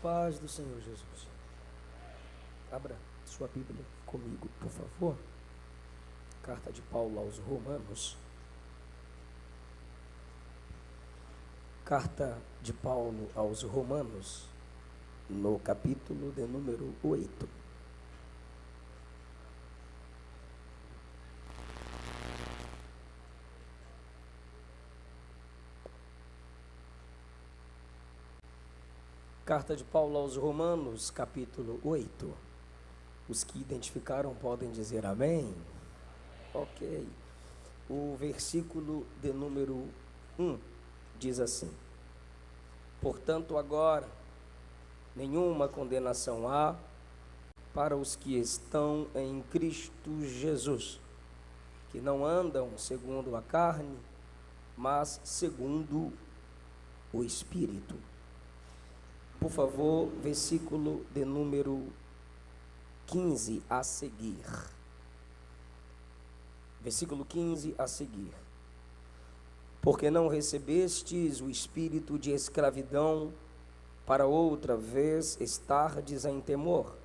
Paz do Senhor Jesus. Abra sua Bíblia comigo, por favor. Carta de Paulo aos Romanos. Carta de Paulo aos Romanos, no capítulo de número 8. Carta de Paulo aos Romanos, capítulo 8. Os que identificaram podem dizer amém? Ok. O versículo de número 1 diz assim: portanto, agora, nenhuma condenação há para os que estão em Cristo Jesus, que não andam segundo a carne, mas segundo o Espírito. Por favor, versículo de número 15 a seguir. Versículo 15 a seguir. Porque não recebestes o espírito de escravidão para outra vez estardes em temor,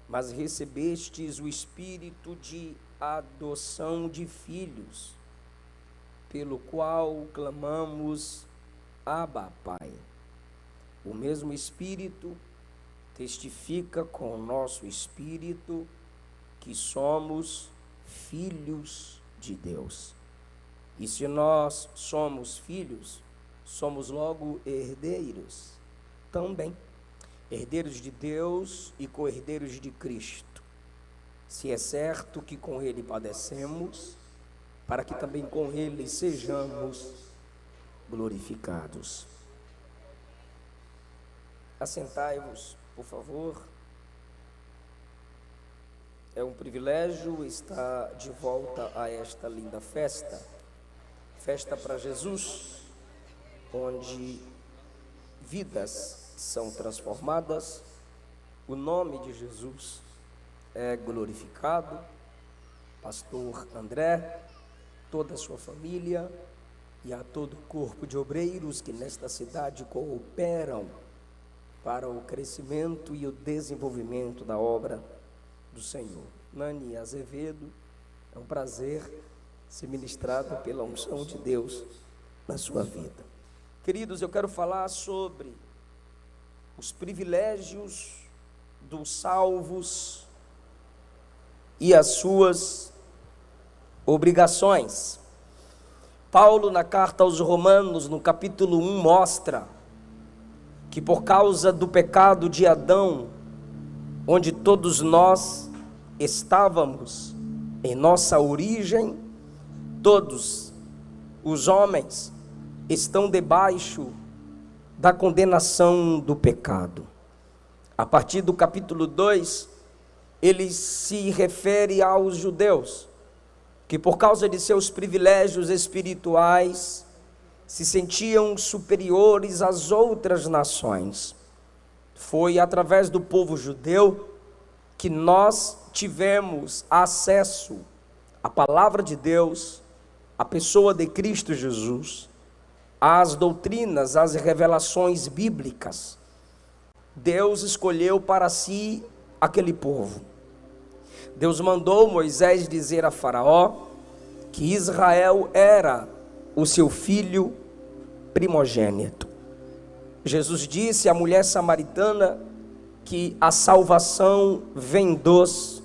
mas recebestes o espírito de adoção de filhos, pelo qual clamamos, Abba, Pai. O mesmo Espírito testifica com o nosso espírito que somos filhos de Deus. E se nós somos filhos, somos logo herdeiros também. Herdeiros de Deus e co-herdeiros de Cristo. Se é certo que com Ele padecemos, para que também com Ele sejamos glorificados. Assentai-vos, por favor. É um privilégio estar de volta a esta linda festa. Festa para Jesus, onde vidas são transformadas, o nome de Jesus é glorificado. Pastor André, toda a sua família e a todo o corpo de obreiros que nesta cidade cooperam para o crescimento e o desenvolvimento da obra do Senhor. Nani Azevedo, é um prazer ser ministrado pela unção de Deus na sua vida. Queridos, eu quero falar sobre os privilégios dos salvos e as suas obrigações. Paulo, na carta aos Romanos, no capítulo 1, mostra que por causa do pecado de Adão, onde todos nós estávamos em nossa origem, todos os homens estão debaixo da condenação do pecado. A partir do capítulo 2, ele se refere aos judeus, que por causa de seus privilégios espirituais, se sentiam superiores às outras nações. Foi através do povo judeu que nós tivemos acesso à palavra de Deus, à pessoa de Cristo Jesus, às doutrinas, às revelações bíblicas. Deus escolheu para si aquele povo. Deus mandou Moisés dizer a Faraó que Israel era o seu filho primogênito. Jesus disse à mulher samaritana que a salvação vem dos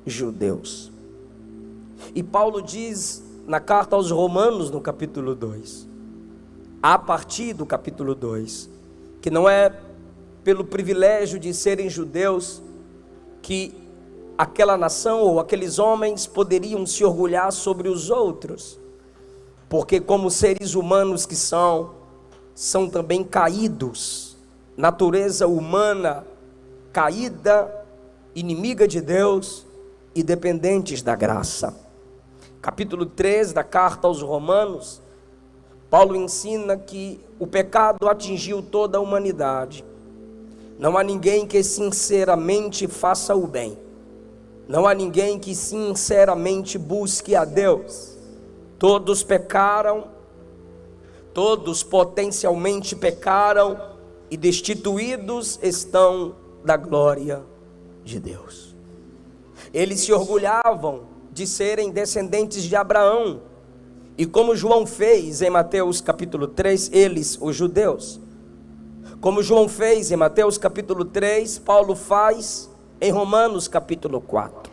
judeus. E Paulo diz na carta aos Romanos, no capítulo 2, a partir do capítulo 2, que não é pelo privilégio de serem judeus que aquela nação ou aqueles homens poderiam se orgulhar sobre os outros, porque como seres humanos que são também caídos, natureza humana caída, inimiga de Deus e dependentes da graça. Capítulo 3 da carta aos Romanos, Paulo ensina que o pecado atingiu toda a humanidade. Não há ninguém que sinceramente faça o bem. Não há ninguém que sinceramente busque a Deus. Todos pecaram, todos potencialmente pecaram e destituídos estão da glória de Deus. Eles se orgulhavam de serem descendentes de Abraão, e como João fez em Mateus capítulo 3, eles, os judeus, como João fez em Mateus capítulo 3, Paulo faz em Romanos capítulo 4.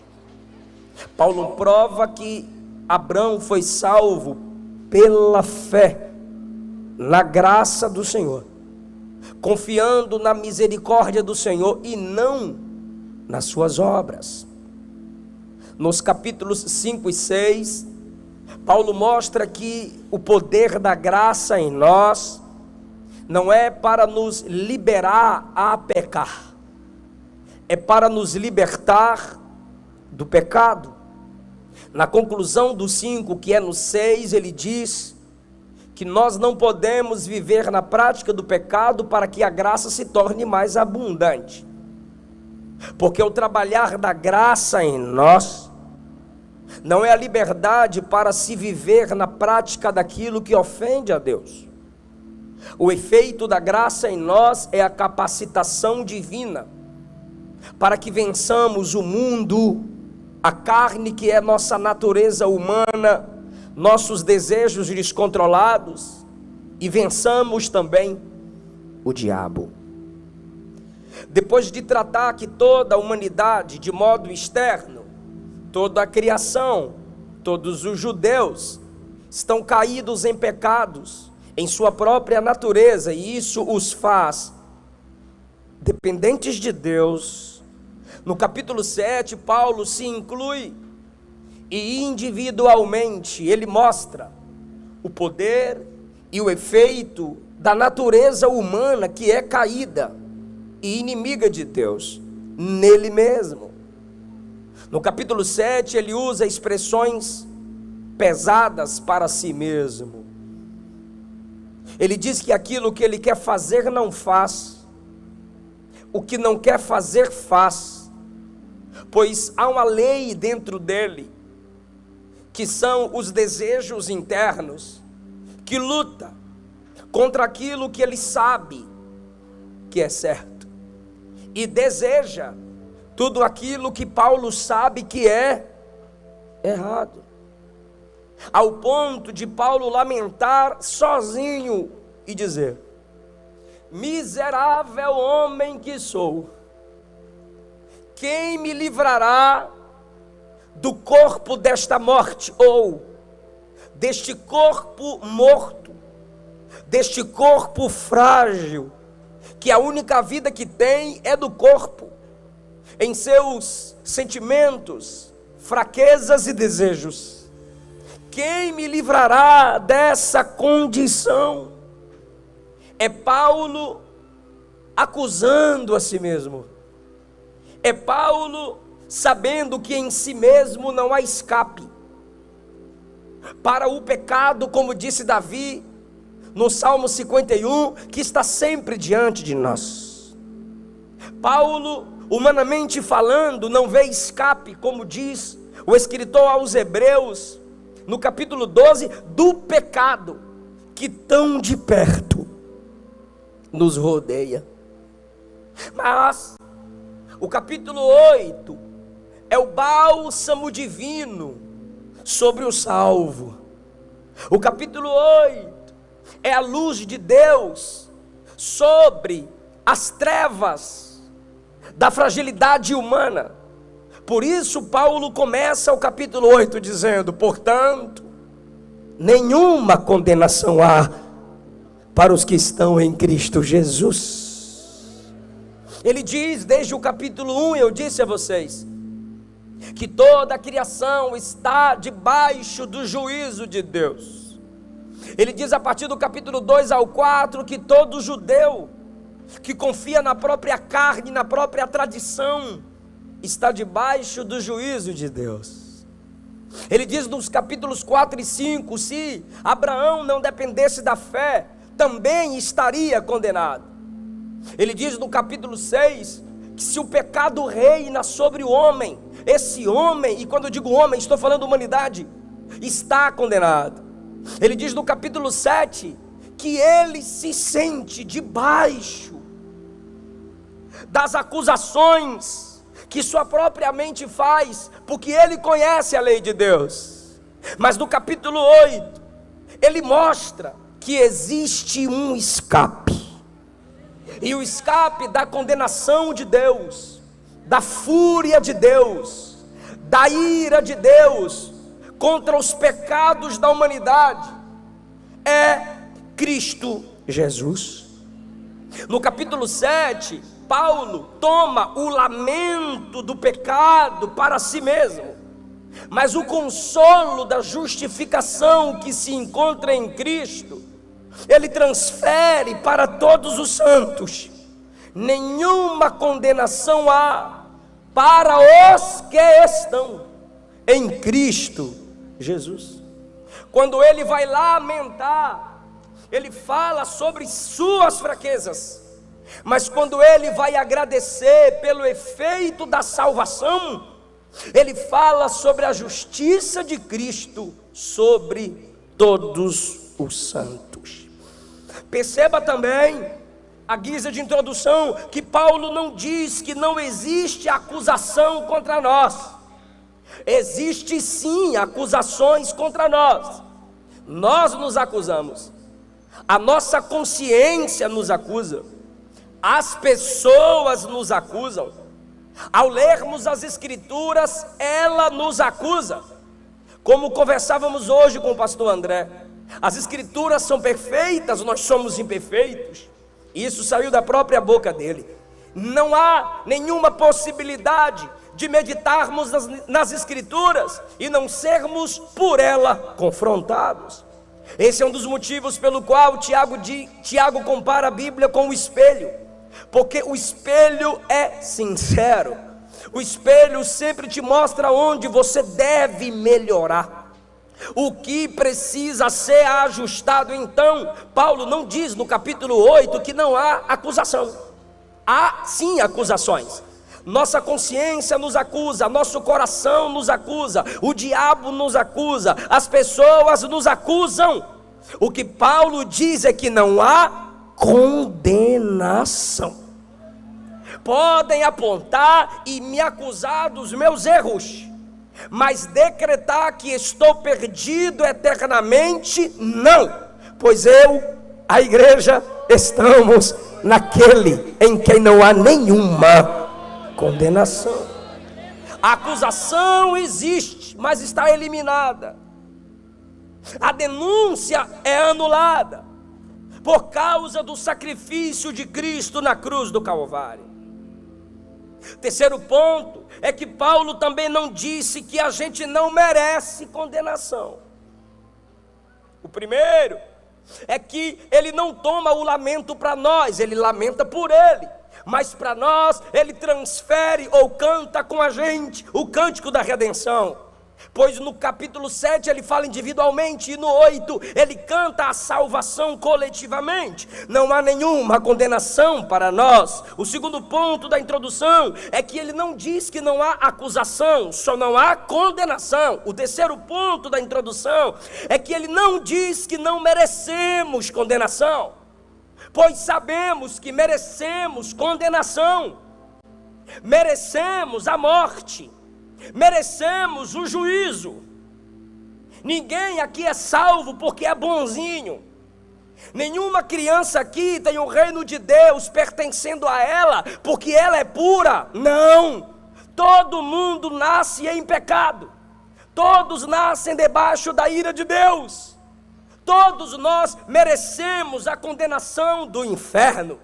Paulo prova que Abraão foi salvo pela fé na graça do Senhor, confiando na misericórdia do Senhor e não nas suas obras. Nos capítulos 5 e 6, Paulo mostra que o poder da graça em nós não é para nos liberar a pecar, é para nos libertar do pecado. Na conclusão do 5, que é no 6, ele diz que nós não podemos viver na prática do pecado para que a graça se torne mais abundante, porque o trabalhar da graça em nós não é a liberdade para se viver na prática daquilo que ofende a Deus. O efeito da graça em nós é a capacitação divina para que vençamos o mundo, a carne que é nossa natureza humana, nossos desejos descontrolados, e vençamos também o diabo. Depois de tratar que toda a humanidade de modo externo, toda a criação, todos os judeus estão caídos em pecados em sua própria natureza, e isso os faz dependentes de Deus. No capítulo 7, Paulo se inclui e individualmente ele mostra o poder e o efeito da natureza humana que é caída e inimiga de Deus nele mesmo. No capítulo 7 ele usa expressões pesadas para si mesmo. Ele diz que aquilo que ele quer fazer não faz, o que não quer fazer faz, pois há uma lei dentro dele, que são os desejos internos, que luta contra aquilo que ele sabe que é certo, e deseja tudo aquilo que Paulo sabe que é errado, ao ponto de Paulo lamentar sozinho e dizer: miserável homem que sou, quem me livrará do corpo desta morte, ou deste corpo morto, deste corpo frágil, que a única vida que tem é do corpo, em seus sentimentos, fraquezas e desejos. Quem me livrará dessa condição? É Paulo acusando a si mesmo, é Paulo sabendo que em si mesmo não há escape para o pecado, como disse Davi no Salmo 51, que está sempre diante de nós. Paulo, humanamente falando, não vê escape, como diz o escritor aos Hebreus, no capítulo 12, do pecado que tão de perto nos rodeia. Mas o capítulo 8 é o bálsamo divino sobre o salvo. O capítulo 8 é a luz de Deus sobre as trevas da fragilidade humana. Por isso Paulo começa o capítulo 8 dizendo: portanto, nenhuma condenação há para os que estão em Cristo Jesus. Ele diz desde o capítulo 1, eu disse a vocês, que toda a criação está debaixo do juízo de Deus. Ele diz a partir do capítulo 2 ao 4 que todo judeu que confia na própria carne, na própria tradição, está debaixo do juízo de Deus. Ele diz nos capítulos 4 e 5, se Abraão não dependesse da fé, também estaria condenado. Ele diz no capítulo 6, que se o pecado reina sobre o homem, esse homem, e quando eu digo homem, estou falando humanidade, está condenado. Ele diz no capítulo 7, que ele se sente debaixo das acusações que sua própria mente faz, porque ele conhece a lei de Deus. Mas no capítulo 8, ele mostra que existe um escape, e o escape da condenação de Deus, da fúria de Deus, da ira de Deus contra os pecados da humanidade, é Cristo Jesus. No capítulo 7, Paulo toma o lamento do pecado para si mesmo, mas o consolo da justificação que se encontra em Cristo, ele transfere para todos os santos. Nenhuma condenação há para os que estão em Cristo Jesus. Quando ele vai lamentar, ele fala sobre suas fraquezas, mas quando ele vai agradecer pelo efeito da salvação, ele fala sobre a justiça de Cristo sobre todos os santos. Perceba também, à guisa de introdução, que Paulo não diz que não existe acusação contra nós. Existe sim acusações contra nós. Nós nos acusamos, a nossa consciência nos acusa, as pessoas nos acusam. Ao lermos as Escrituras, ela nos acusa. Como conversávamos hoje com o pastor André, as Escrituras são perfeitas, nós somos imperfeitos. Isso saiu da própria boca dele. Não há nenhuma possibilidade de meditarmos nas Escrituras e não sermos por ela confrontados. Esse é um dos motivos pelo qual Tiago compara a Bíblia com o espelho, porque o espelho é sincero. O espelho sempre te mostra onde você deve melhorar, o que precisa ser ajustado. Então, Paulo não diz no capítulo 8 que não há acusação. Há sim acusações. Nossa consciência nos acusa, nosso coração nos acusa, o diabo nos acusa, as pessoas nos acusam. O que Paulo diz é que não há condenação. Podem apontar e me acusar dos meus erros, mas decretar que estou perdido eternamente, não, pois eu, a igreja, estamos naquele em quem não há nenhuma condenação. A acusação existe, mas está eliminada. A denúncia é anulada por causa do sacrifício de Cristo na cruz do Calvário. Terceiro ponto é que Paulo também não disse que a gente não merece condenação. O primeiro é que ele não toma o lamento para nós, ele lamenta por ele, mas para nós ele transfere ou canta com a gente o cântico da redenção. Pois no capítulo 7 ele fala individualmente, e no 8 ele canta a salvação coletivamente. Não há nenhuma condenação para nós. O segundo ponto da introdução é que ele não diz que não há acusação, só não há condenação. O terceiro ponto da introdução é que ele não diz que não merecemos condenação, pois sabemos que merecemos condenação, merecemos a morte, merecemos o juízo. Ninguém aqui é salvo porque é bonzinho. Nenhuma criança aqui tem o reino de Deus pertencendo a ela porque ela é pura. Não, todo mundo nasce em pecado, todos nascem debaixo da ira de Deus. Todos nós merecemos a condenação do inferno,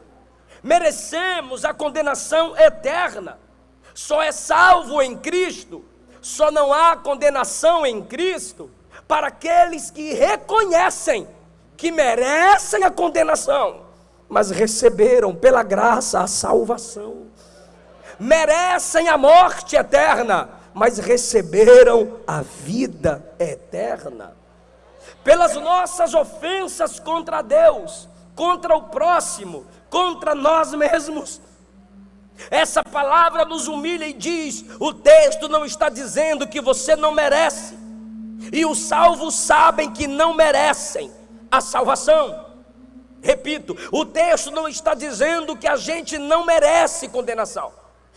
merecemos a condenação eterna. Só é salvo em Cristo, só não há condenação em Cristo para aqueles que reconhecem que merecem a condenação, mas receberam pela graça a salvação. Merecem a morte eterna, mas receberam a vida eterna. Pelas nossas ofensas contra Deus, contra o próximo, contra nós mesmos. Essa palavra nos humilha e diz: o texto não está dizendo que você não merece, e os salvos sabem que não merecem a salvação. Repito, o texto não está dizendo que a gente não merece condenação.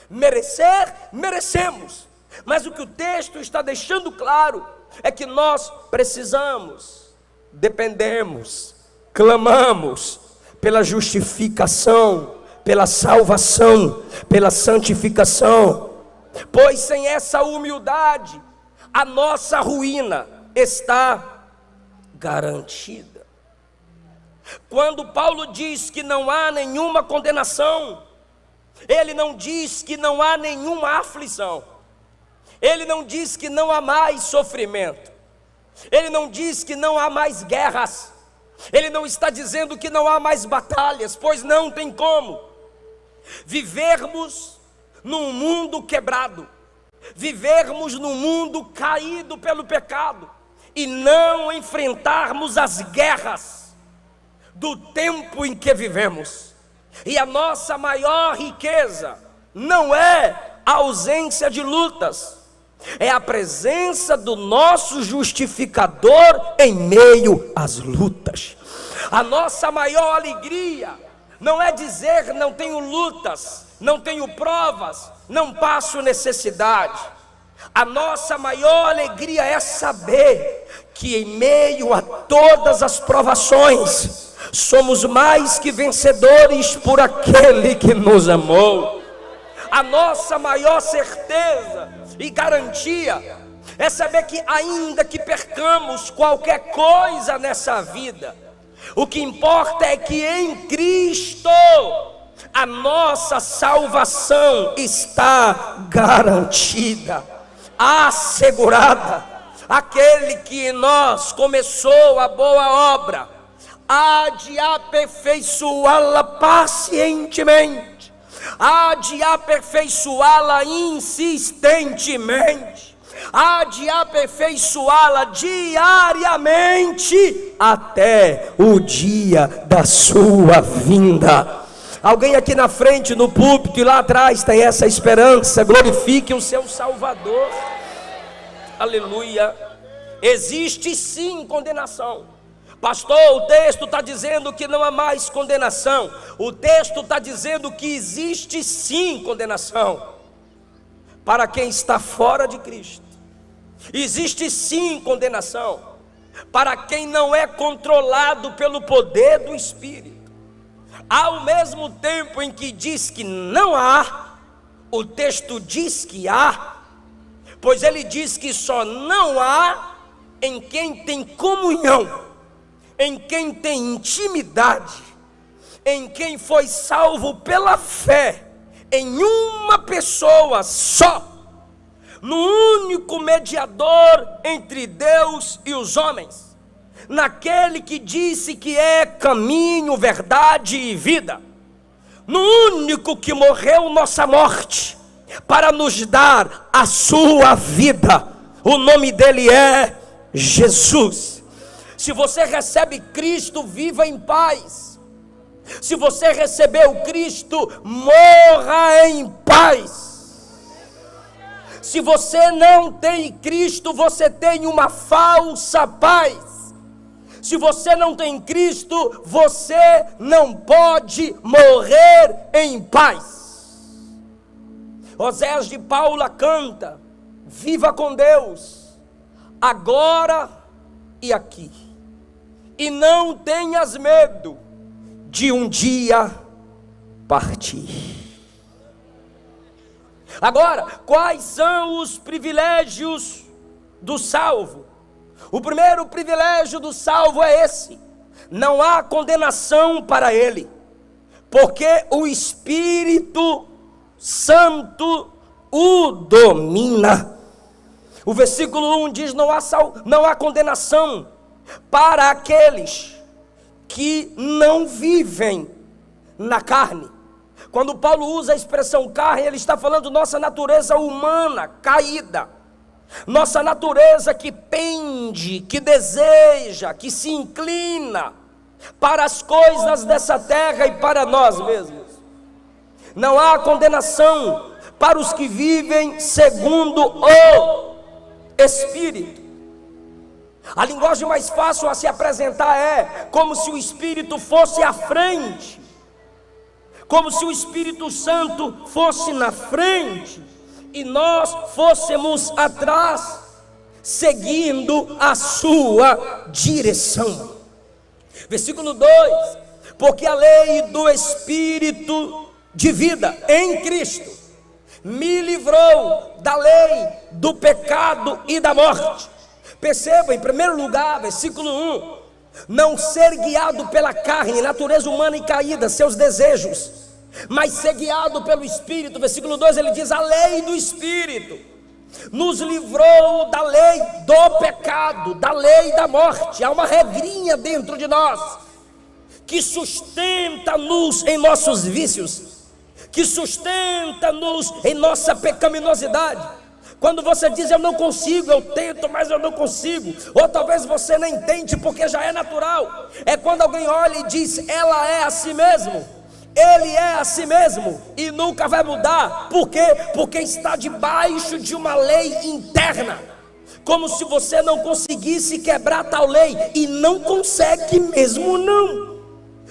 Merecer, merecemos. Mas o que o texto está deixando claro é que nós precisamos, dependemos, clamamos pela justificação, pela salvação, pela santificação. Pois sem essa humildade, a nossa ruína está garantida. Quando Paulo diz que não há nenhuma condenação, ele não diz que não há nenhuma aflição, ele não diz que não há mais sofrimento, ele não diz que não há mais guerras, ele não está dizendo que não há mais batalhas, pois não tem como vivermos num mundo quebrado, vivermos num mundo caído pelo pecado e não enfrentarmos as guerras do tempo em que vivemos. E a nossa maior riqueza não é a ausência de lutas, é a presença do nosso justificador em meio às lutas. A nossa maior alegria não é dizer não tenho lutas, não tenho provas, não passo necessidade. A nossa maior alegria é saber que em meio a todas as provações somos mais que vencedores por aquele que nos amou. A nossa maior certeza e garantia é saber que ainda que percamos qualquer coisa nessa vida, o que importa é que em Cristo a nossa salvação está garantida, assegurada. Aquele que em nós começou a boa obra há de aperfeiçoá-la pacientemente, há de aperfeiçoá-la insistentemente, há de aperfeiçoá-la diariamente, até o dia da sua vinda. Alguém aqui na frente, no púlpito e lá atrás tem essa esperança. Glorifique o seu Salvador. Aleluia. Existe sim condenação. Pastor, o texto está dizendo que não há mais condenação. O texto está dizendo que existe sim condenação para quem está fora de Cristo. Existe sim condenação para quem não é controlado pelo poder do Espírito. Ao mesmo tempo em que diz que não há, o texto diz que há, pois ele diz que só não há em quem tem comunhão, em quem tem intimidade, em quem foi salvo pela fé, em uma pessoa só, no único mediador entre Deus e os homens, naquele que disse que é caminho, verdade e vida, no único que morreu nossa morte, para nos dar a sua vida. O nome dele é Jesus. Se você recebe Cristo, viva em paz. Se você recebeu Cristo, morra em paz. Se você não tem Cristo, você tem uma falsa paz. Se você não tem Cristo, você não pode morrer em paz. Osés de Paula canta: viva com Deus, agora e aqui, e não tenhas medo de um dia partir. Agora, quais são os privilégios do salvo? O primeiro privilégio do salvo é esse: não há condenação para ele, porque o Espírito Santo o domina. O versículo 1 diz: não há condenação para aqueles que não vivem na carne. Quando Paulo usa a expressão carne, ele está falando nossa natureza humana caída, nossa natureza que pende, que deseja, que se inclina para as coisas dessa terra e para nós mesmos. Não há condenação para os que vivem segundo o Espírito. A linguagem mais fácil a se apresentar é como se o Espírito fosse à frente, como se o Espírito Santo fosse na frente e nós fôssemos atrás, seguindo a sua direção. Versículo 2: porque a lei do Espírito de vida em Cristo me livrou da lei do pecado e da morte. Perceba, em primeiro lugar, versículo 1, não ser guiado pela carne, natureza humana e caída, seus desejos, mas ser guiado pelo Espírito. Versículo 2, ele diz: a lei do Espírito nos livrou da lei do pecado, da lei da morte. Há uma regrinha dentro de nós que sustenta-nos em nossos vícios, que sustenta-nos em nossa pecaminosidade. Quando você diz eu não consigo, eu tento, mas eu não consigo, ou talvez você nem tente porque já é natural. É quando alguém olha e diz ela é assim mesmo, ele é assim mesmo, e nunca vai mudar. Por quê? Porque está debaixo de uma lei interna, como se você não conseguisse quebrar tal lei, e não consegue mesmo não.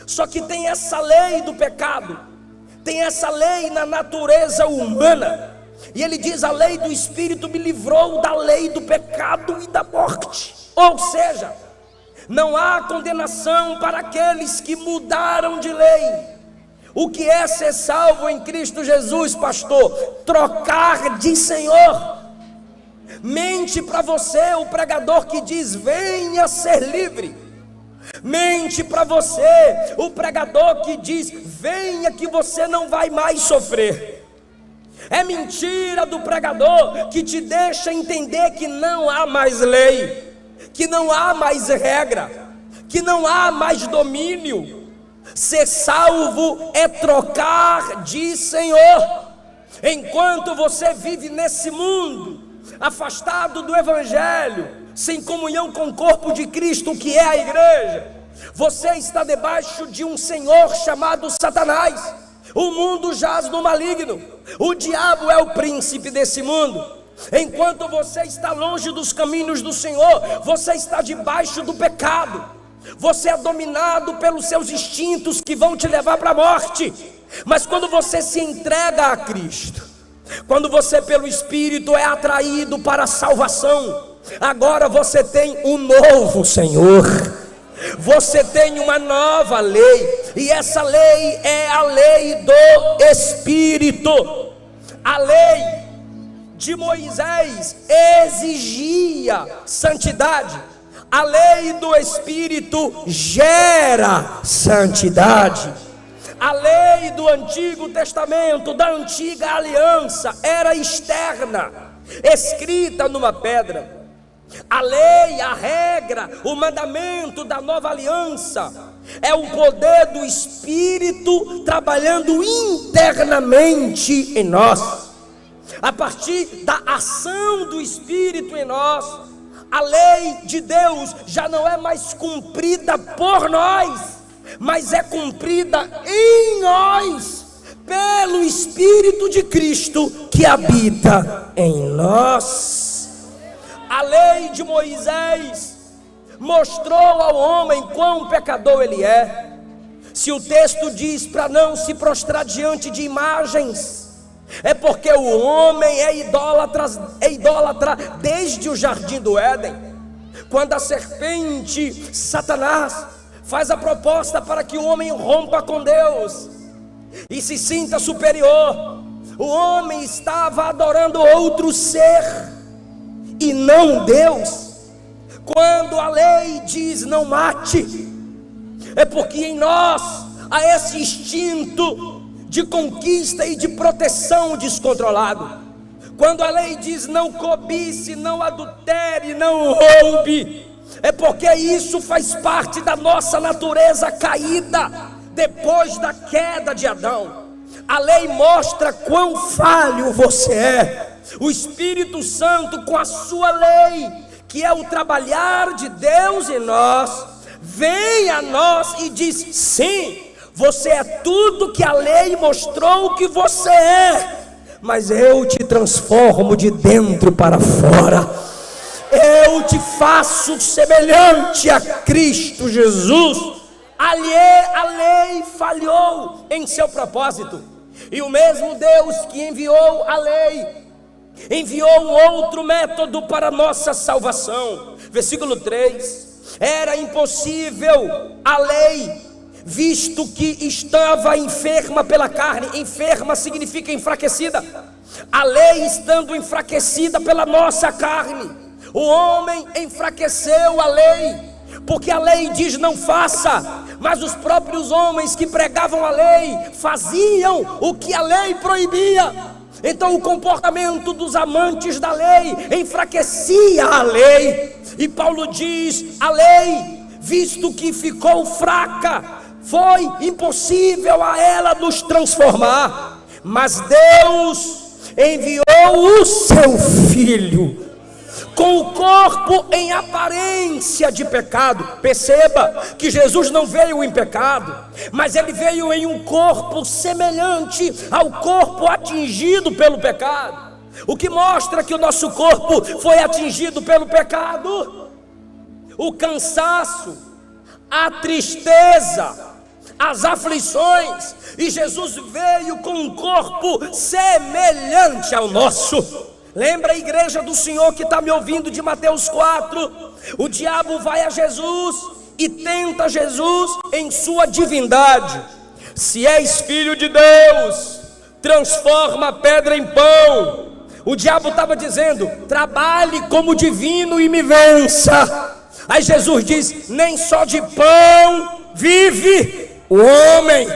Só que tem essa lei do pecado, tem essa lei na natureza humana. E ele diz: a lei do Espírito me livrou da lei do pecado e da morte. Ou seja, não há condenação para aqueles que mudaram de lei. O que é ser salvo em Cristo Jesus, pastor? Trocar de Senhor. Mente para você o pregador que diz venha ser livre. Mente para você o pregador que diz venha que você não vai mais sofrer. É mentira do pregador que te deixa entender que não há mais lei, que não há mais regra, que não há mais domínio. Ser salvo é trocar de Senhor. Enquanto você vive nesse mundo, afastado do Evangelho, sem comunhão com o corpo de Cristo, que é a igreja, você está debaixo de um senhor chamado Satanás. O mundo jaz no maligno, o diabo é o príncipe desse mundo. Enquanto você está longe dos caminhos do Senhor, você está debaixo do pecado, você é dominado pelos seus instintos que vão te levar para a morte. Mas quando você se entrega a Cristo, quando você pelo Espírito é atraído para a salvação, agora você tem um novo Senhor, você tem uma nova lei, e essa lei é a lei do Espírito. A lei de Moisés exigia santidade, a lei do Espírito gera santidade. A lei do Antigo Testamento, da antiga aliança, era externa, escrita numa pedra. A lei, a regra, o mandamento da nova aliança é o poder do Espírito trabalhando internamente em nós. A partir da ação do Espírito em nós, a lei de Deus já não é mais cumprida por nós, mas é cumprida em nós, pelo Espírito de Cristo que habita em nós. A lei de Moisés mostrou ao homem quão pecador ele é. Se o texto diz para não se prostrar diante de imagens, é porque o homem é idólatra desde o jardim do Éden. Quando a serpente, Satanás, faz a proposta para que o homem rompa com Deus e se sinta superior, o homem estava adorando outro ser e não Deus. Quando a lei diz não mate, é porque em nós há esse instinto de conquista e de proteção descontrolado. Quando a lei diz não cobice, não adultere, não roube, é porque isso faz parte da nossa natureza caída depois da queda de Adão. A lei mostra quão falho você é. O Espírito Santo, com a sua lei, que é o trabalhar de Deus em nós, vem a nós e diz: sim, você é tudo que a lei mostrou que você é, mas eu te transformo de dentro para fora. eu te faço semelhante a Cristo Jesus. A lei falhou em seu propósito, e o mesmo Deus que enviou a lei, enviou um outro método para a nossa salvação. Versículo 3: era impossível a lei, visto que estava enferma pela carne. Enferma significa enfraquecida. A lei estando enfraquecida pela nossa carne, o homem enfraqueceu a lei, porque a lei diz não faça, mas os próprios homens que pregavam a lei faziam o que a lei proibia. Então o comportamento dos amantes da lei enfraquecia a lei. E Paulo diz: a lei, visto que ficou fraca, foi impossível a ela nos transformar. Mas Deus enviou o seu Filho, com o corpo em aparência de pecado. Perceba que Jesus não veio em pecado, mas ele veio em um corpo semelhante ao corpo atingido pelo pecado. O que mostra que o nosso corpo foi atingido pelo pecado: o cansaço, a tristeza, as aflições. E Jesus veio com um corpo semelhante ao nosso. Lembra a igreja do Senhor que está me ouvindo, de Mateus 4? O diabo vai a Jesus e tenta Jesus em sua divindade. Se és filho de Deus, transforma a pedra em pão. O diabo estava dizendo: trabalhe como divino e me vença. Aí Jesus diz: nem só de pão vive o homem,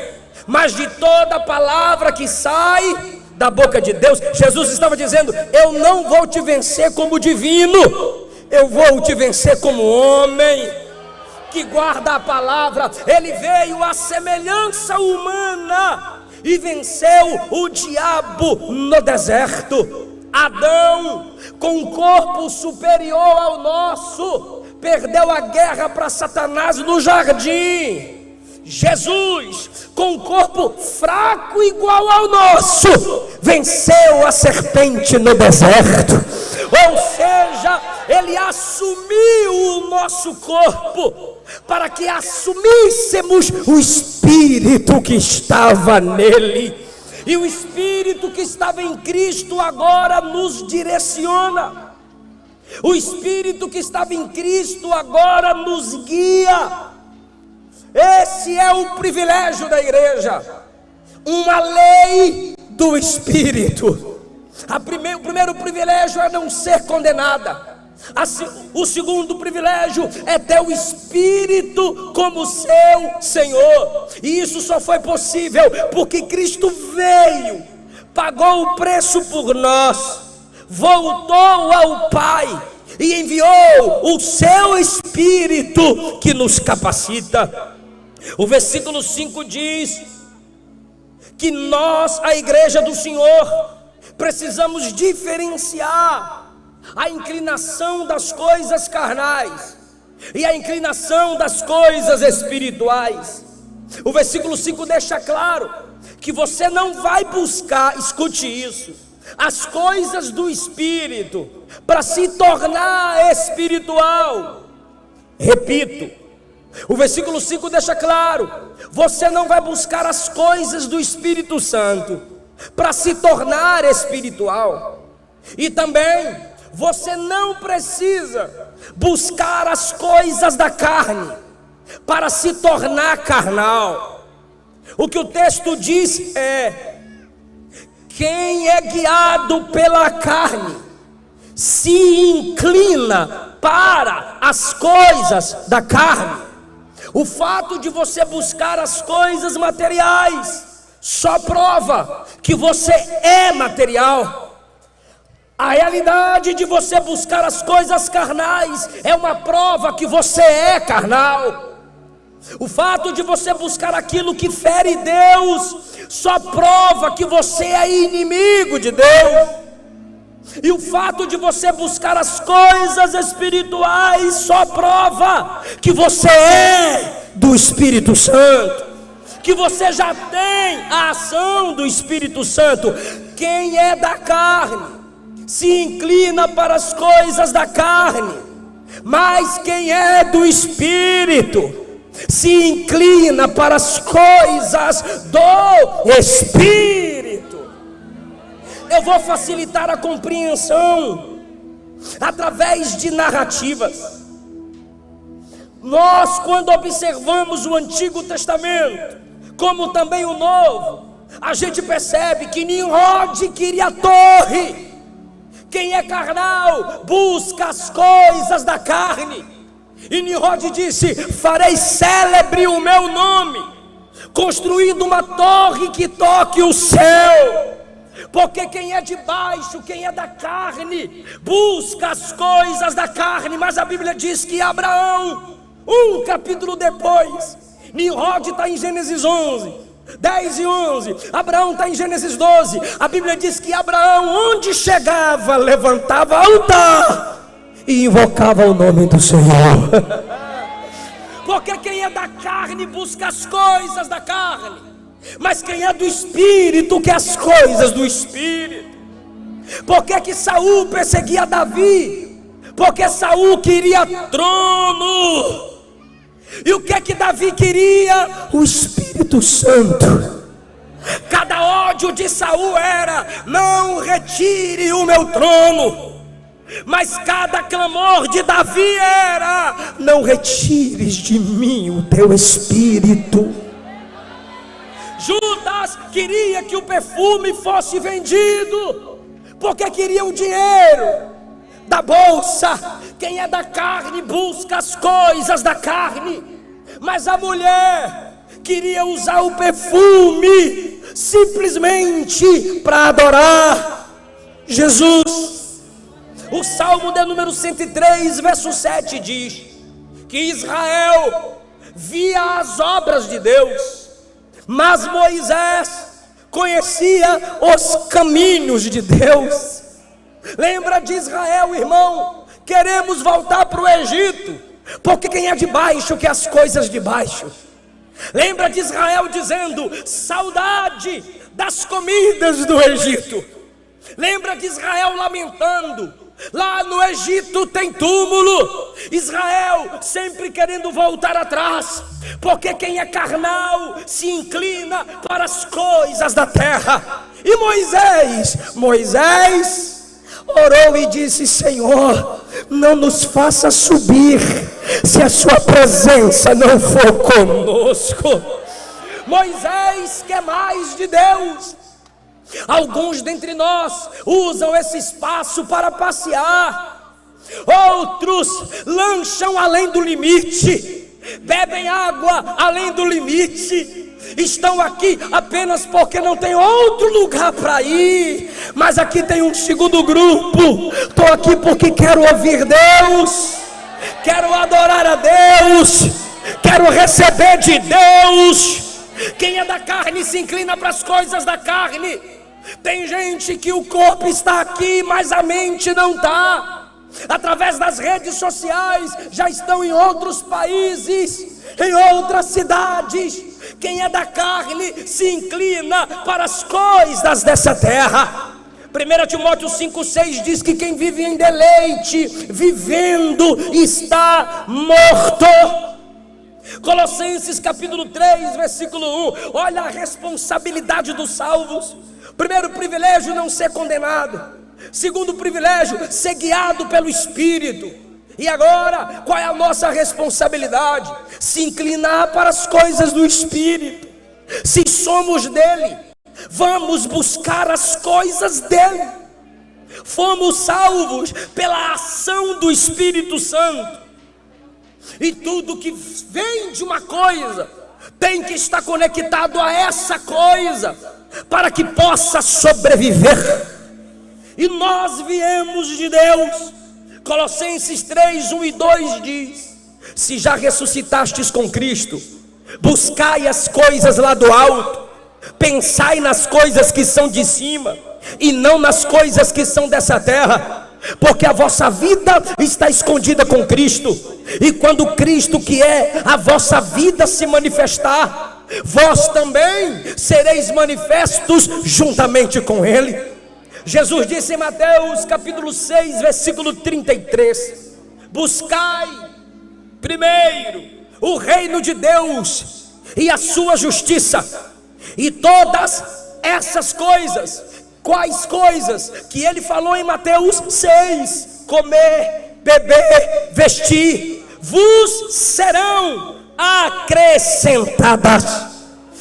mas de toda palavra que sai da boca de Deus. Jesus estava dizendo: eu não vou te vencer como divino, eu vou te vencer como homem que guarda a palavra. Ele veio à semelhança humana e venceu o diabo no deserto. Adão, com um corpo superior ao nosso, perdeu a guerra para Satanás no jardim. Jesus, com um corpo fraco igual ao nosso, venceu a serpente no deserto. Ou seja, ele assumiu o nosso corpo para que assumíssemos o Espírito que estava nele. E o Espírito que estava em Cristo agora nos direciona. O Espírito que estava em Cristo agora nos guia. Esse é o privilégio da igreja, uma lei do Espírito. O primeiro privilégio é não ser condenada. O segundo privilégio é ter o Espírito como seu Senhor. E isso só foi possível porque Cristo veio, pagou o preço por nós, voltou ao Pai e enviou o seu Espírito que nos capacita. O versículo 5 diz que nós, a igreja do Senhor, precisamos diferenciar a inclinação das coisas carnais e a inclinação das coisas espirituais. O versículo 5 deixa claro que você não vai buscar, escute isso, as coisas do Espírito para se tornar espiritual. Repito, o versículo 5 deixa claro: você não vai buscar as coisas do Espírito Santo para se tornar espiritual. E também você não precisa buscar as coisas da carne para se tornar carnal. O que o texto diz é: quem é guiado pela carne se inclina para as coisas da carne. O fato de você buscar as coisas materiais só prova que você é material. A realidade de você buscar as coisas carnais é uma prova que você é carnal. O fato de você buscar aquilo que fere Deus só prova que você é inimigo de Deus. E o fato de você buscar as coisas espirituais só prova que você é do Espírito Santo, que você já tem a ação do Espírito Santo. Quem é da carne se inclina para as coisas da carne, mas quem é do Espírito se inclina para as coisas do Espírito. Eu vou facilitar a compreensão através de narrativas. Nós, quando observamos o Antigo Testamento, como também o Novo, a gente percebe que Nimrod queria a torre. Quem é carnal busca as coisas da carne. E Nimrod disse: farei célebre o meu nome, construindo uma torre que toque o céu. Porque quem é de baixo, quem é da carne, busca as coisas da carne. Mas a Bíblia diz que Abraão, um capítulo depois, Nimrod está em Gênesis 11, 10 e 11, Abraão está em Gênesis 12. A Bíblia diz que Abraão, onde chegava, levantava altar e invocava o nome do Senhor. Porque quem é da carne busca as coisas da carne, mas quem é do Espírito quer as coisas do Espírito. Por que Saul perseguia Davi? Porque Saul queria trono. E o que Davi queria? O Espírito Santo. Cada ódio de Saul era: não retire o meu trono. Mas cada clamor de Davi era: não retires de mim o teu Espírito. Judas queria que o perfume fosse vendido, porque queria o dinheiro da bolsa. Quem é da carne busca as coisas da carne. Mas a mulher queria usar o perfume simplesmente para adorar Jesus. O Salmo de número 103, verso 7 diz que Israel via as obras de Deus, mas Moisés conhecia os caminhos de Deus. Lembra de Israel, irmão? Queremos voltar para o Egito, porque quem é de baixo quer as coisas de baixo. Lembra de Israel dizendo: saudade das comidas do Egito. Lembra de Israel lamentando: lá no Egito tem túmulo. Israel sempre querendo voltar atrás, porque quem é carnal se inclina para as coisas da terra. E Moisés orou e disse: Senhor, não nos faça subir se a sua presença não for conosco. Moisés quer mais de Deus. Alguns dentre nós usam esse espaço para passear, outros lancham além do limite, bebem água além do limite, estão aqui apenas porque não tem outro lugar para ir. Mas aqui tem um segundo grupo: estou aqui porque quero ouvir Deus, quero adorar a Deus, quero receber de Deus. Quem é da carne se inclina para as coisas da carne. Tem gente que o corpo está aqui, mas a mente não está. Através das redes sociais, já estão em outros países, em outras cidades. Quem é da carne se inclina para as coisas dessa terra. 1 Timóteo 5,6 diz que quem vive em deleite, vivendo, está morto. Colossenses capítulo 3, versículo 1. Olha a responsabilidade dos salvos. Primeiro privilégio, não ser condenado. Segundo privilégio, ser guiado pelo Espírito. E agora, qual é a nossa responsabilidade? Se inclinar para as coisas do Espírito. Se somos dele, vamos buscar as coisas dele. Fomos salvos pela ação do Espírito Santo. E tudo que vem de uma coisa tem que estar conectado a essa coisa, para que possa sobreviver. E nós viemos de Deus. Colossenses 3, 1 e 2 diz: se já ressuscitastes com Cristo, buscai as coisas lá do alto, pensai nas coisas que são de cima, e não nas coisas que são dessa terra, porque a vossa vida está escondida com Cristo. E quando Cristo, que é a vossa vida, se manifestar, vós também sereis manifestos juntamente com Ele. Jesus disse em Mateus capítulo 6, versículo 33: buscai primeiro o reino de Deus e a sua justiça, e todas essas coisas. Quais coisas? Que ele falou em Mateus 6: comer, beber, vestir, vos serão acrescentadas.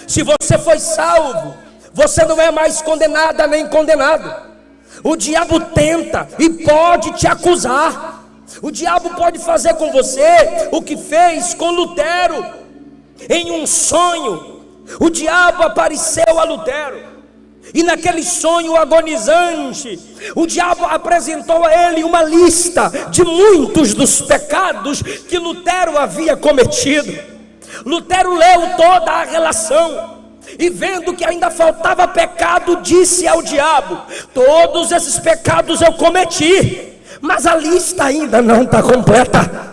Se você foi salvo, você não é mais condenada nem condenado. O diabo tenta e pode te acusar. O diabo pode fazer com você o que fez com Lutero. Em um sonho, o diabo apareceu a Lutero, e naquele sonho agonizante, o diabo apresentou a ele uma lista de muitos dos pecados que Lutero havia cometido. Lutero leu toda a relação e, vendo que ainda faltava pecado, disse ao diabo: todos esses pecados eu cometi, mas a lista ainda não está completa.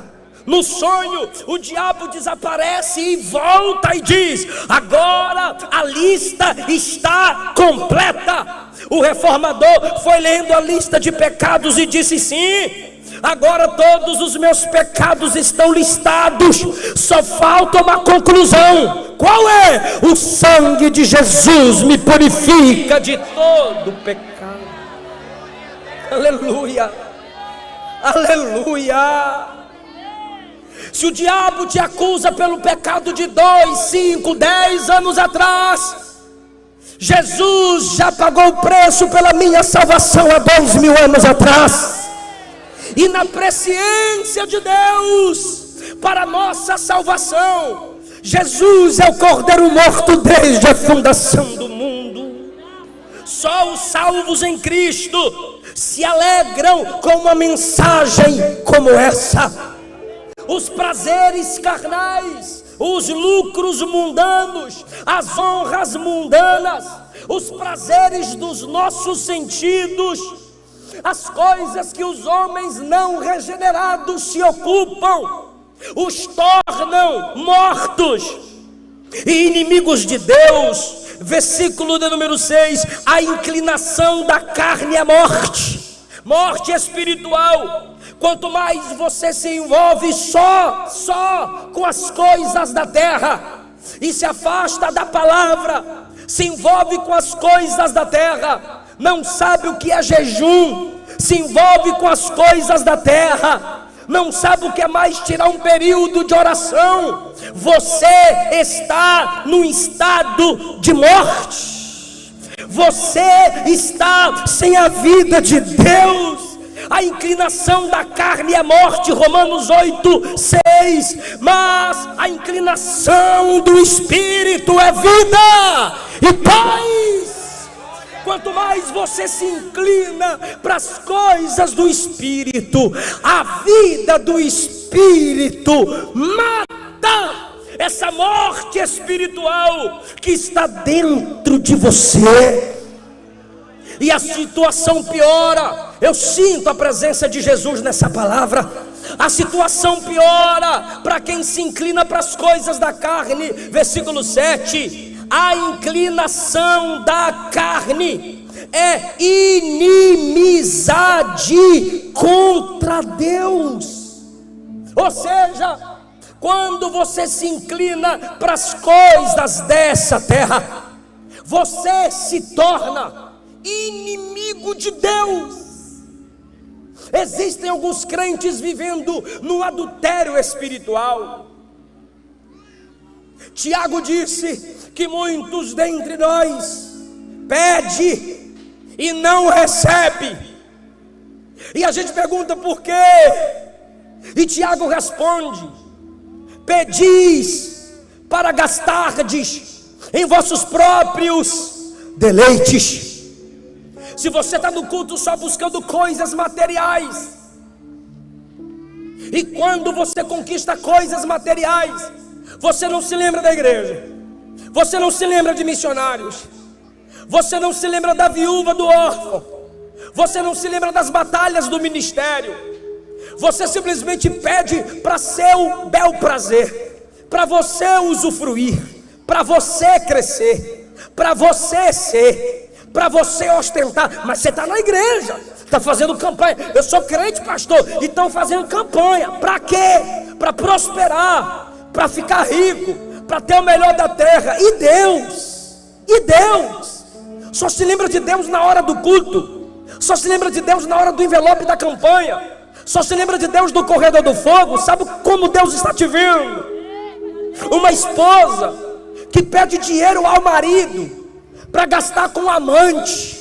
No sonho, o diabo desaparece e volta e diz: agora a lista está completa. O reformador foi lendo a lista de pecados e disse: sim, agora todos os meus pecados estão listados, só falta uma conclusão. Qual é? O sangue de Jesus me purifica de todo pecado. Aleluia, aleluia. Se o diabo te acusa pelo pecado de 2, 5, 10 anos atrás, Jesus já pagou o preço pela minha salvação há 2000 anos atrás. E na presciência de Deus para a nossa salvação, Jesus é o Cordeiro morto desde a fundação do mundo. Só os salvos em Cristo se alegram com uma mensagem como essa. Os prazeres carnais, os lucros mundanos, as honras mundanas, os prazeres dos nossos sentidos, as coisas que os homens não regenerados se ocupam, os tornam mortos e inimigos de Deus. Versículo de número 6: a inclinação da carne é morte, morte espiritual. Quanto mais você se envolve só com as coisas da terra e se afasta da palavra, se envolve com as coisas da terra, não sabe o que é jejum, se envolve com as coisas da terra, não sabe o que é mais tirar um período de oração, você está num estado de morte, você está sem a vida de Deus. A inclinação da carne é morte, Romanos 8, 6. Mas a inclinação do Espírito é vida e paz. Quanto mais você se inclina para as coisas do Espírito, a vida do Espírito mata essa morte espiritual que está dentro de você. E a situação piora. Eu sinto a presença de Jesus nessa palavra. A situação piora para quem se inclina para as coisas da carne. Versículo 7: a inclinação da carne é inimizade contra Deus. Ou seja, quando você se inclina para as coisas dessa terra, você se torna inimigo de Deus. Existem alguns crentes vivendo no adultério espiritual. Tiago disse que muitos dentre nós pede e não recebe. E a gente pergunta por quê? E Tiago responde: pedis para gastardes em vossos próprios deleites. Se você está no culto só buscando coisas materiais, e quando você conquista coisas materiais, você não se lembra da igreja, você não se lembra de missionários, você não se lembra da viúva, do órfão, você não se lembra das batalhas do ministério, você simplesmente pede para seu bel prazer, para você usufruir, para você crescer, para você ser. para você ostentar, mas você está na igreja, está fazendo campanha. Eu sou crente, pastor, e estão fazendo campanha. Para quê? Para prosperar, para ficar rico, para ter o melhor da terra. E Deus? E Deus? Só se lembra de Deus na hora do culto, só se lembra de Deus na hora do envelope da campanha, só se lembra de Deus no corredor do fogo. Sabe como Deus está te vendo? Uma esposa que pede dinheiro ao marido para gastar com o amante.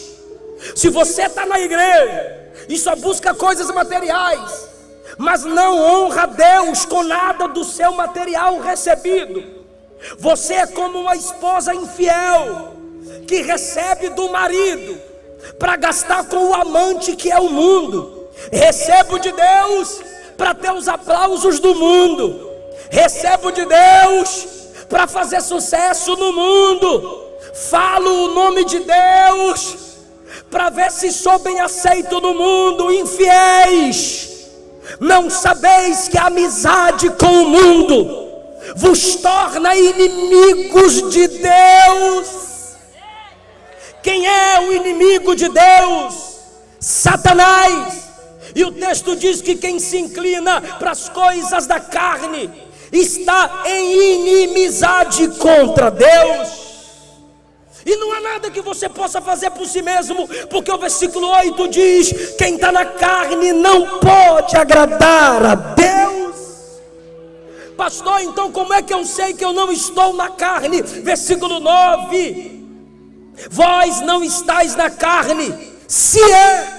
Se você está na igreja e só busca coisas materiais, mas não honra Deus com nada do seu material recebido, você é como uma esposa infiel que recebe do marido para gastar com o amante, que é o mundo. Recebo de Deus para ter os aplausos do mundo, recebo de Deus para fazer sucesso no mundo, falo o nome de Deus para ver se sou bem aceito no mundo. Infiéis, não sabeis que a amizade com o mundo vos torna inimigos de Deus. Quem é o inimigo de Deus? Satanás. E o texto diz que quem se inclina para as coisas da carne está em inimizade contra Deus. E não há nada que você possa fazer por si mesmo, porque o versículo 8 diz: quem está na carne não pode agradar a Deus. Pastor, então como é que eu sei que eu não estou na carne? Versículo 9: vós não estáis na carne, se é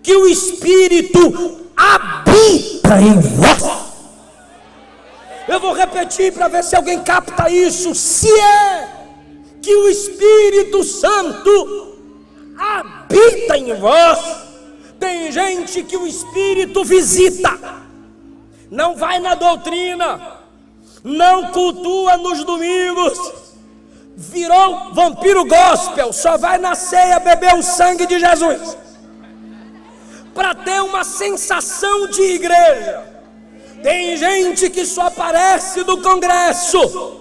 que o Espírito habita em vós. Eu vou repetir para ver se alguém capta isso. Se é que o Espírito Santo habita em vós. Tem gente que o Espírito visita, não vai na doutrina, não cultua nos domingos, virou vampiro gospel, só vai na ceia beber o sangue de Jesus, para ter uma sensação de igreja. Tem gente que só aparece no congresso,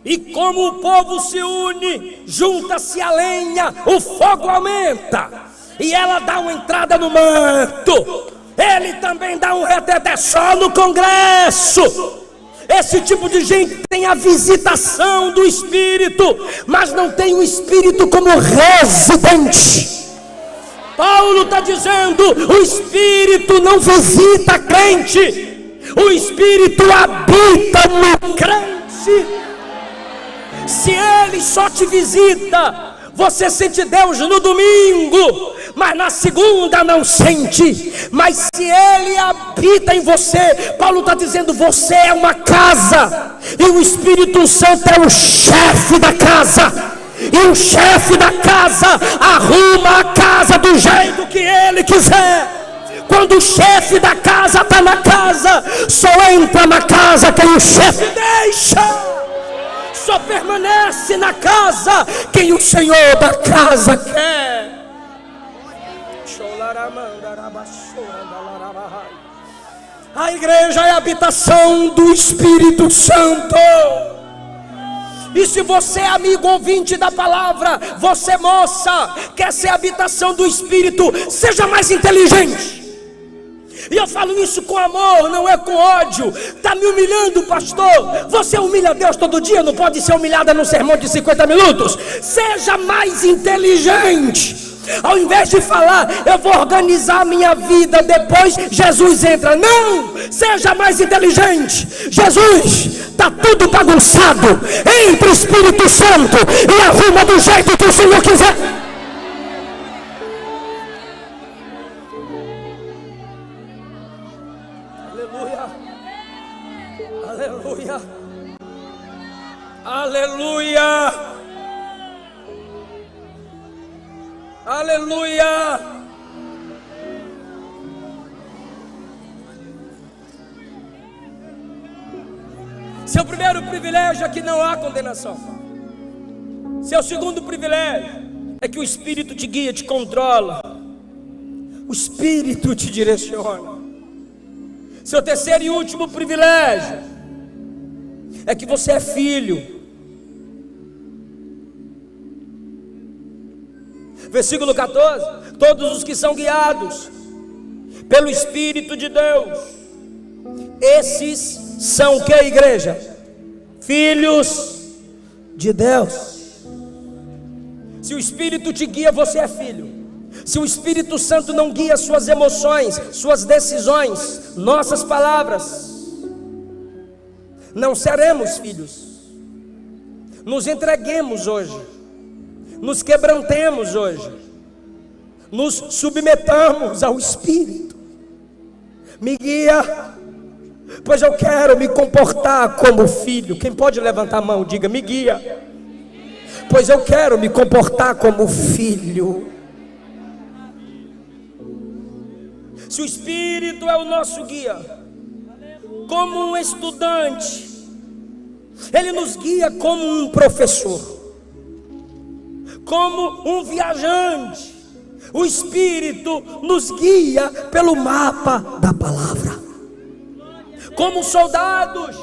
e como o povo se une, junta-se a lenha, o fogo aumenta, e ela dá uma entrada no manto, ele também dá um reteté só no congresso. Esse tipo de gente tem a visitação do Espírito, mas não tem o Espírito como residente. Paulo está dizendo: o Espírito não visita crente, o Espírito habita no crente. Se ele só te visita, você sente Deus no domingo, mas na segunda não sente. Mas se ele habita em você, Paulo está dizendo: você é uma casa, e o Espírito Santo é o chefe da casa. E o chefe da casa arruma a casa do jeito que ele quiser. Quando o chefe da casa está na casa, só entra na casa quem o chefe deixa. Só permanece na casa quem o Senhor da casa quer. A igreja é a habitação do Espírito Santo. E se você é amigo ouvinte da palavra, você moça, quer ser a habitação do Espírito, seja mais inteligente. E eu falo isso com amor, não é com ódio. Está me humilhando, pastor? Você humilha Deus todo dia, não pode ser humilhada num sermão de 50 minutos. Seja mais inteligente. Ao invés de falar: eu vou organizar a minha vida, depois Jesus entra. Não, seja mais inteligente. Jesus, está tudo bagunçado, entra o Espírito Santo e arruma do jeito que o Senhor quiser. Aleluia, aleluia, aleluia. Seu primeiro privilégio é que não há condenação. Seu segundo privilégio é que o Espírito te guia, te controla, o Espírito te direciona. Seu terceiro e último privilégio é que você é filho. Versículo 14: todos os que são guiados pelo Espírito de Deus, esses são o que, igreja? Filhos de Deus. Se o Espírito te guia, você é filho. Se o Espírito Santo não guia suas emoções, suas decisões, nossas palavras, não seremos filhos. Nos entreguemos hoje, nos quebrantemos hoje, nos submetamos ao Espírito. Me guia, pois eu quero me comportar como filho. Quem pode levantar a mão, diga: me guia, pois eu quero me comportar como filho. Se o Espírito é o nosso guia, como um estudante, ele nos guia como um professor, como um viajante. O Espírito nos guia pelo mapa da palavra. Como soldados,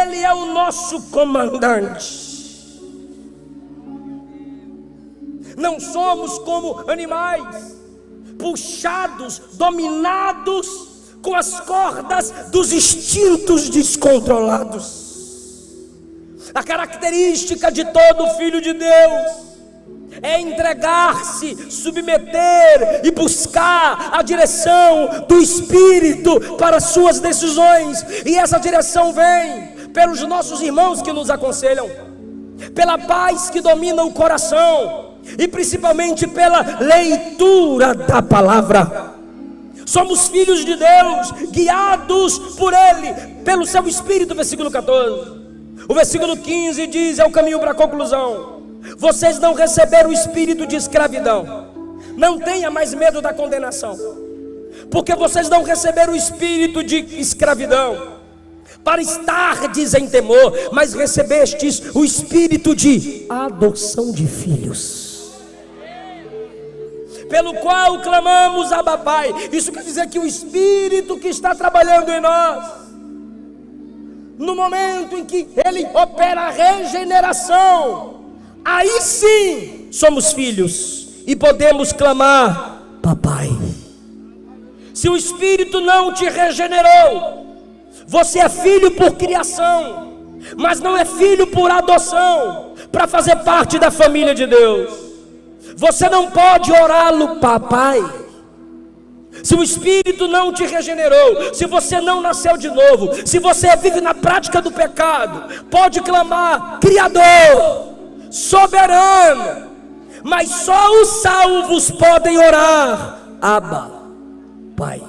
ele é o nosso comandante. Não somos como animais, puxados, dominados com as cordas dos instintos descontrolados. A característica de todo filho de Deus é entregar-se, submeter e buscar a direção do Espírito para suas decisões. E essa direção vem pelos nossos irmãos que nos aconselham, pela paz que domina o coração e principalmente pela leitura da palavra. Somos filhos de Deus, guiados por Ele, pelo seu Espírito. Versículo 14. O versículo 15 diz, é o caminho para a conclusão: vocês não receberam o espírito de escravidão. Não tenha mais medo da condenação, porque vocês não receberam o espírito de escravidão para estardes em temor, mas recebestes o espírito de adoção de filhos, pelo qual clamamos: Abba, Pai. Isso quer dizer que o Espírito que está trabalhando em nós, no momento em que Ele opera a regeneração, aí sim somos filhos e podemos clamar: Papai. Se o Espírito não te regenerou, você é filho por criação, mas não é filho por adoção, para fazer parte da família de Deus. Você não pode orá-lo, papai. Se o Espírito não te regenerou, se você não nasceu de novo, se você vive na prática do pecado, pode clamar: Criador, soberano. Mas só os salvos podem orar: Abba, Pai,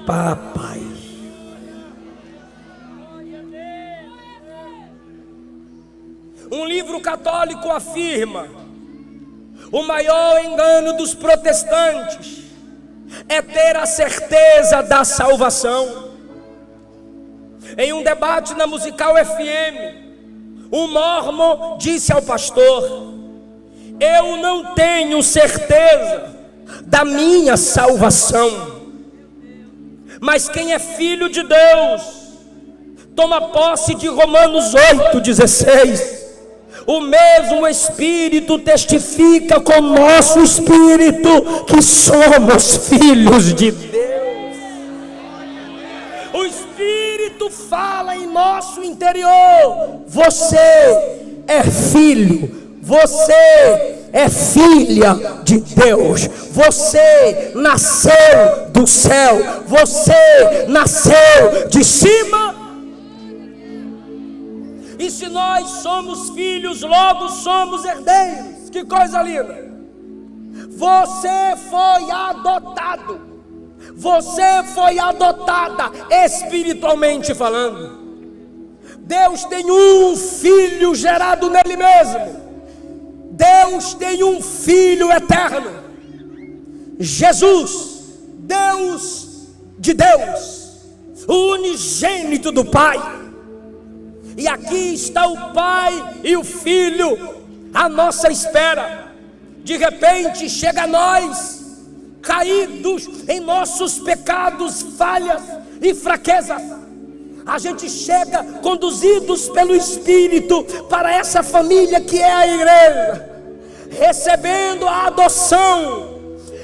Papai. Um livro católico afirma: o maior engano dos protestantes é ter a certeza da salvação. Em um debate na Musical FM, um mormon disse ao pastor: eu não tenho certeza da minha salvação, mas quem é filho de Deus toma posse de Romanos 8,16. O mesmo Espírito testifica com o nosso espírito que somos filhos de Deus. O Espírito fala em nosso interior: você é filho, você é filha de Deus, você nasceu do céu, você nasceu de cima. E se nós somos filhos, logo somos herdeiros. Que coisa linda! Você foi adotado, você foi adotada espiritualmente falando. Deus tem um filho gerado nele mesmo. Deus tem um filho eterno, Jesus, Deus de Deus, o unigênito do Pai. E aqui está o Pai e o Filho à nossa espera. De repente chega a nós, caídos em nossos pecados, falhas e fraquezas. A gente chega conduzidos pelo Espírito para essa família que é a igreja. recebendo a adoção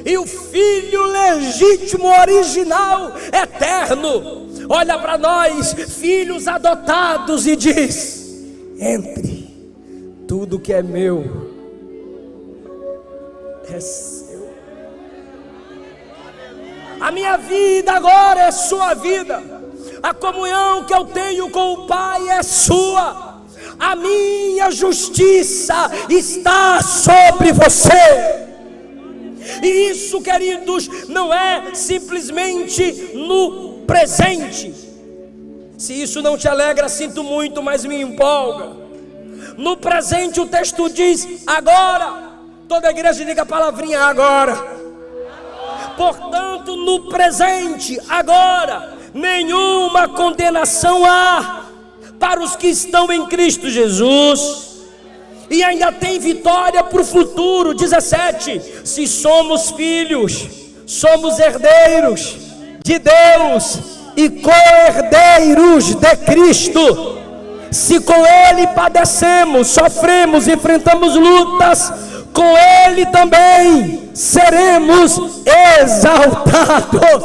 e o Filho legítimo, original, eterno, olha para nós, filhos adotados, e diz: entre, tudo que é meu é seu. A minha vida agora é sua vida, a comunhão que eu tenho com o Pai é sua, a minha justiça está sobre você. E isso, queridos, não é simplesmente no presente. Se isso não te alegra, sinto muito, mas me empolga. No presente o texto diz agora. Toda a igreja diga a palavrinha agora. Portanto, no presente, agora, nenhuma condenação há para os que estão em Cristo Jesus. E ainda tem vitória para o futuro. 17, se somos filhos, somos herdeiros de Deus e co-herdeiros de Cristo. Se com Ele padecemos, sofremos, enfrentamos lutas, com Ele também seremos exaltados,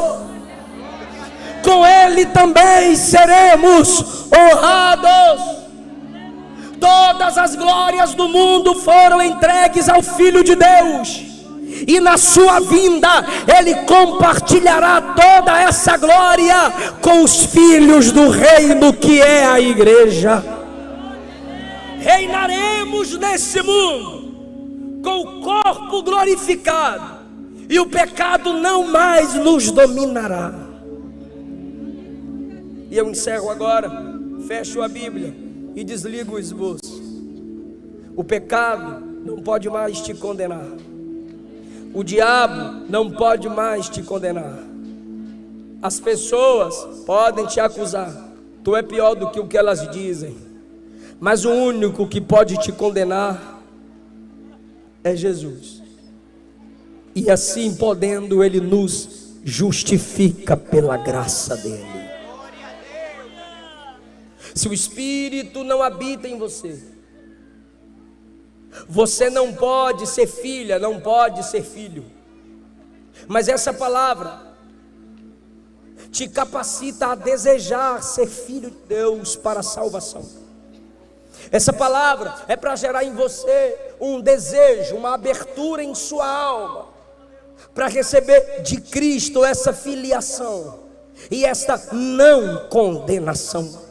com Ele também seremos honrados. Todas as glórias do mundo foram entregues ao Filho de Deus, e na sua vinda Ele compartilhará toda essa glória com os filhos do reino, que é a igreja. Reinaremos nesse mundo com o corpo glorificado, e o pecado não mais nos dominará. E eu encerro agora, fecho a Bíblia e desligo o esboço. O pecado não pode mais te condenar. O diabo não pode mais te condenar. As pessoas podem te acusar. Tu é pior do que o que elas dizem. Mas o único que pode te condenar é Jesus. E assim podendo, Ele nos justifica pela graça dEle. Se o Espírito não habita em você, você não pode ser filha, não pode ser filho. Mas essa palavra te capacita a desejar ser filho de Deus para a salvação. Essa palavra é para gerar em você um desejo, uma abertura em sua alma, para receber de Cristo essa filiação e esta não condenação.